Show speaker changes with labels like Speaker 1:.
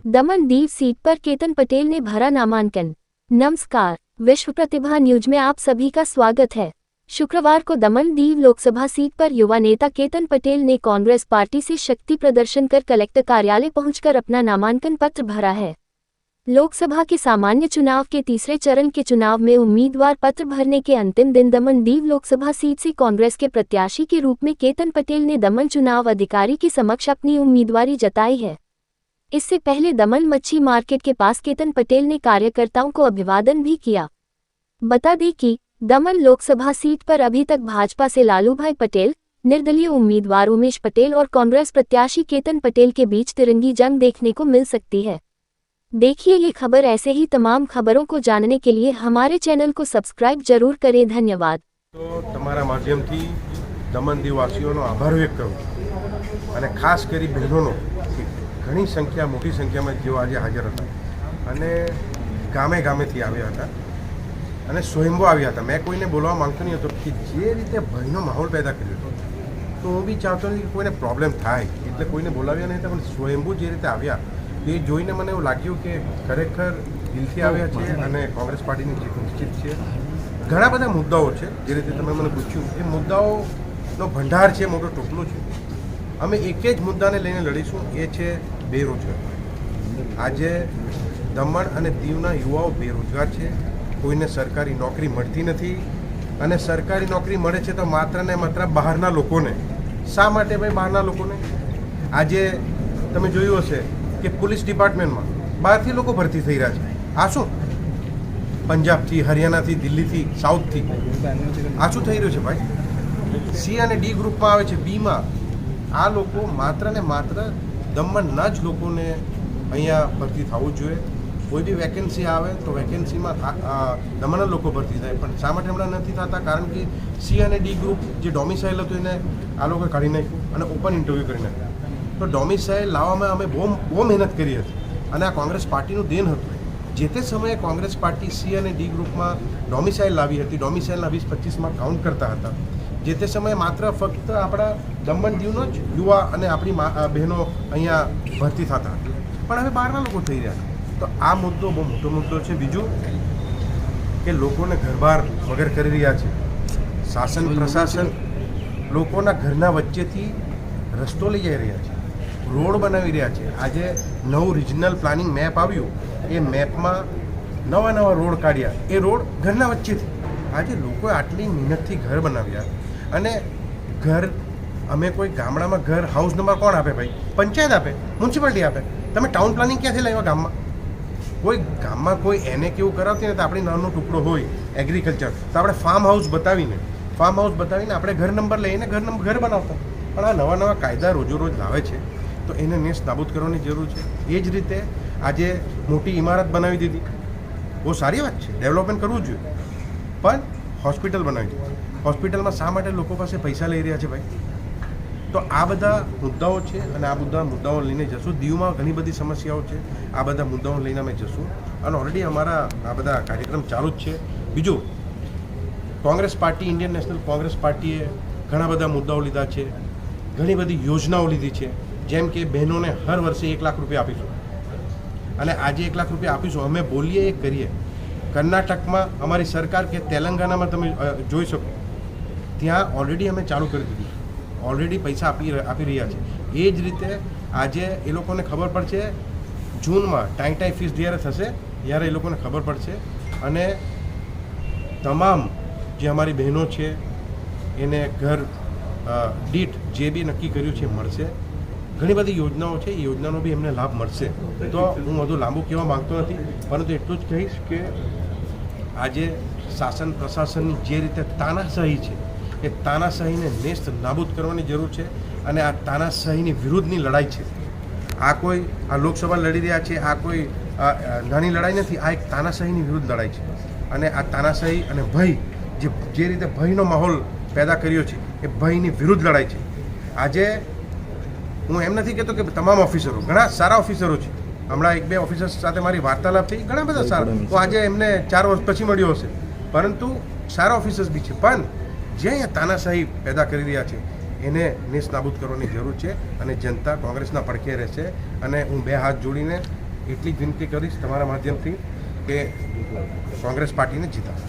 Speaker 1: Daman Diu seat पर केतन पटेल ने भरा नामांकन। नमस्कार, विश्व प्रतिभा न्यूज में आप सभी का स्वागत है। शुक्रवार को दमन दीव लोकसभा सीट पर युवा नेता केतन पटेल ने कांग्रेस पार्टी से शक्ति प्रदर्शन कर कलेक्टर कार्यालय पहुंचकर अपना नामांकन पत्र भरा है। लोकसभा के सामान्य चुनाव के तीसरे चरण के चुनाव में उम्मीदवार पत्र भरने के अंतिम दिन दमन दीव लोकसभा सीट से कांग्रेस के प्रत्याशी के रूप में केतन पटेल ने दमन चुनाव अधिकारी के समक्ष अपनी उम्मीदवारी जताई है। इससे पहले दमन मच्छी मार्केट के पास केतन पटेल ने कार्यकर्ताओं को अभिवादन भी किया। बता दें कि दमन लोकसभा सीट पर अभी तक भाजपा से लालूभाई पटेल, निर्दलीय उम्मीदवार उमेश पटेल और कांग्रेस प्रत्याशी केतन पटेल के बीच तिरंगी जंग देखने को मिल सकती है। देखिए ये खबर। ऐसे ही तमाम खबरों को जानने के लिए हमारे चैनल को सब्सक्राइब जरूर करें। धन्यवाद।
Speaker 2: तो तमारा माध्यमथी दमन दीववासीओनो आभार व्यक्त करूँ અને ખાસ કરી બહેનોનો ઘણી સંખ્યા મોટી સંખ્યામાં જેઓ આજે હાજર હતા અને ગામે ગામેથી આવ્યા હતા અને સ્વયંભૂ આવ્યા હતા। મેં કોઈને બોલવા માંગતો નહીં હતો કે જે રીતે ભયનો માહોલ પેદા કર્યો હતો તો હું બી ચાહતો નથી કે કોઈને પ્રોબ્લેમ થાય એટલે કોઈને બોલાવ્યા નહીં હતા, પણ સ્વયંભૂ જે રીતે આવ્યા એ જોઈને મને એવું લાગ્યું કે ખરેખર દિલથી આવ્યા છે અને કોંગ્રેસ પાર્ટીની જીત નિશ્ચિત છે। ઘણા બધા મુદ્દાઓ છે જે રીતે તમે મને પૂછ્યું એ મુદ્દાઓનો ભંડાર છે, મોટો ટોપલો છે। અમે એક જ મુદ્દાને લઈને લડીશું, એ છે બેરોજગાર। આજે દમણ અને દીવના યુવાઓ બેરોજગાર છે, કોઈને સરકારી નોકરી મળતી નથી અને સરકારી નોકરી મળે છે તો માત્ર ને માત્ર બહારના લોકોને। શા માટે ભાઈ બહારના લોકોને? આજે તમે જોયું હશે કે પોલીસ ડિપાર્ટમેન્ટમાં બહારથી લોકો ભરતી થઈ રહ્યા છે। આ શું? પંજાબથી, હરિયાણાથી, દિલ્હીથી, સાઉથથી આ શું થઈ રહ્યું છે ભાઈ? સી અને ડી ગ્રુપમાં આવે છે, બીમાં આ લોકો માત્ર ને માત્ર દમણના જ લોકોને અહીંયા ભરતી થવું જોઈએ। કોઈ બી વેકેન્સી આવે તો વેકેન્સીમાં દમણના લોકો ભરતી થાય, પણ શા માટે હમણાં નથી થતા? કારણ કે સી અને ડી ગ્રુપ જે ડોમિસાઇલ હતું એને આ લોકોએ કાઢી નાખ્યું અને ઓપન ઇન્ટરવ્યૂ કરી નાખ્યું। તો ડોમિસાઇલ લાવવામાં અમે બહુ મહેનત કરી હતી અને આ કોંગ્રેસ પાર્ટીનું દેન હતું। જે તે સમયે કોંગ્રેસ પાર્ટી સી અને ડી ગ્રુપમાં ડોમિસાઇલ લાવી હતી, ડોમિસાઇલના 20-25માં કાઉન્ટ કરતા હતા। જે તે સમયે માત્ર ફક્ત આપણા દમણ દીવનો જ યુવા અને આપણી બહેનો અહીંયા ભરતી થતા હતા, પણ હવે બહારના લોકો થઈ રહ્યા છે। તો આ મુદ્દો બહુ મોટો મુદ્દો છે। બીજું કે લોકોને ઘરબહાર વગર કરી રહ્યા છે। શાસન પ્રશાસન લોકોના ઘરના વચ્ચેથી રસ્તો લઈ જઈ રહ્યા છે, રોડ બનાવી રહ્યા છે। આજે નવું રિજનલ પ્લાનિંગ મેપ આવ્યું, એ મેપમાં નવા રોડ કાઢ્યા, એ રોડ ઘરના વચ્ચેથી। આજે લોકોએ આટલી મહેનતથી ઘર બનાવ્યા અને ઘર અમે કોઈ ગામડામાં ઘર હાઉસ નંબર કોણ આપે ભાઈ? પંચાયત આપે, મ્યુનિસિપાલિટી આપે। તમે ટાઉન પ્લાનિંગ ક્યાંથી લાવ્યા ગામમાં? કોઈ ગામમાં કોઈ એને કેવું કરાવતી ને તો આપણી નાનો ટુકડો હોય એગ્રીકલ્ચર તો આપણે ફાર્મ હાઉસ બતાવીને આપણે ઘર નંબર લઈને ઘર બનાવતા। પણ આ નવા કાયદા રોજ લાવે છે તો એને નેસ નાબૂદ કરવાની જરૂર છે। એ જ રીતે આજે મોટી ઇમારત બનાવી દીધી, બહુ સારી વાત છે, ડેવલપમેન્ટ કરવું જોઈએ, પણ હોસ્પિટલ બનાવી દીધી। હોસ્પિટલમાં શા માટે લોકો પાસે પૈસા લઈ રહ્યા છે ભાઈ? તો આ બધા મુદ્દાઓ છે અને આ બધા મુદ્દાઓ લઈને જશું। દીવમાં ઘણી બધી સમસ્યાઓ છે, આ બધા મુદ્દાઓ લઈને અમે જશું અને ઓલરેડી અમારા આ બધા કાર્યક્રમ ચાલુ જ છે। બીજું, Congress party, Indian National Congress પાર્ટીએ ઘણા બધા મુદ્દાઓ લીધા છે, ઘણી બધી યોજનાઓ લીધી છે। જેમ કે બહેનોને હર વર્ષે 1 લાખ રૂપિયા આપીશું અને આજે 1 લાખ રૂપિયા આપીશું, અમે બોલીએ એ કરીએ। કર્ણાટકમાં અમારી સરકાર કે તેલંગાણામાં તમે જોઈ શકો, ત્યાં ઓલરેડી અમે ચાલુ કરી દીધું, ઓલરેડી પૈસા આપી રહ્યા છે। એ જ રીતે આજે એ લોકોને ખબર પડશે, જૂનમાં ટાઈ ફીસ જ્યારે થશે ત્યારે એ લોકોને ખબર પડશે અને તમામ જે અમારી બહેનો છે એને ઘર દીઠ જે બી નક્કી કર્યું છે મળશે। ઘણી બધી યોજનાઓ છે, એ યોજનાનો બી એમને લાભ મળશે। તો હું વધુ લાંબુ કહેવા માગતો નથી, પરંતુ એટલું જ કહીશ કે આજે શાસન પ્રશાસનની જે રીતે તાનાશાહી છે એ તાનાશાહીને નેસ્ત નાબૂદ કરવાની જરૂર છે અને આ તાનાશાહીની વિરુદ્ધની લડાઈ છે। આ કોઈ આ લોકસભા લડી રહ્યા છે, આ કોઈ નાની લડાઈ નથી, આ એક તાનાશાહીની વિરુદ્ધ લડાઈ છે અને આ તાનાશાહી અને ભય જે રીતે ભયનો માહોલ પેદા કર્યો છે એ ભયની વિરુદ્ધ લડાઈ છે। આજે હું એમ નથી કહેતો કે તમામ ઓફિસરો, ઘણા સારા ઓફિસરો છે, હમણાં 1-2 ઓફિસર્સ સાથે મારી વાર્તાલાપ થઈ, ઘણા બધા સારા, હું આજે એમને 4 વર્ષ પછી મળ્યો હશે, પરંતુ સારા ઓફિસર્સ બી છે, પણ જે અહીંયા તાનાશાહી પેદા કરી રહ્યા છે એને નેસ્ત નાબૂદ કરવાની જરૂર છે અને જનતા કોંગ્રેસના પડખે રહેશે અને હું 2 હાથ જોડીને એટલી જ વિનંતી કરીશ તમારા માધ્યમથી કે કોંગ્રેસ પાર્ટીને જીતાડો.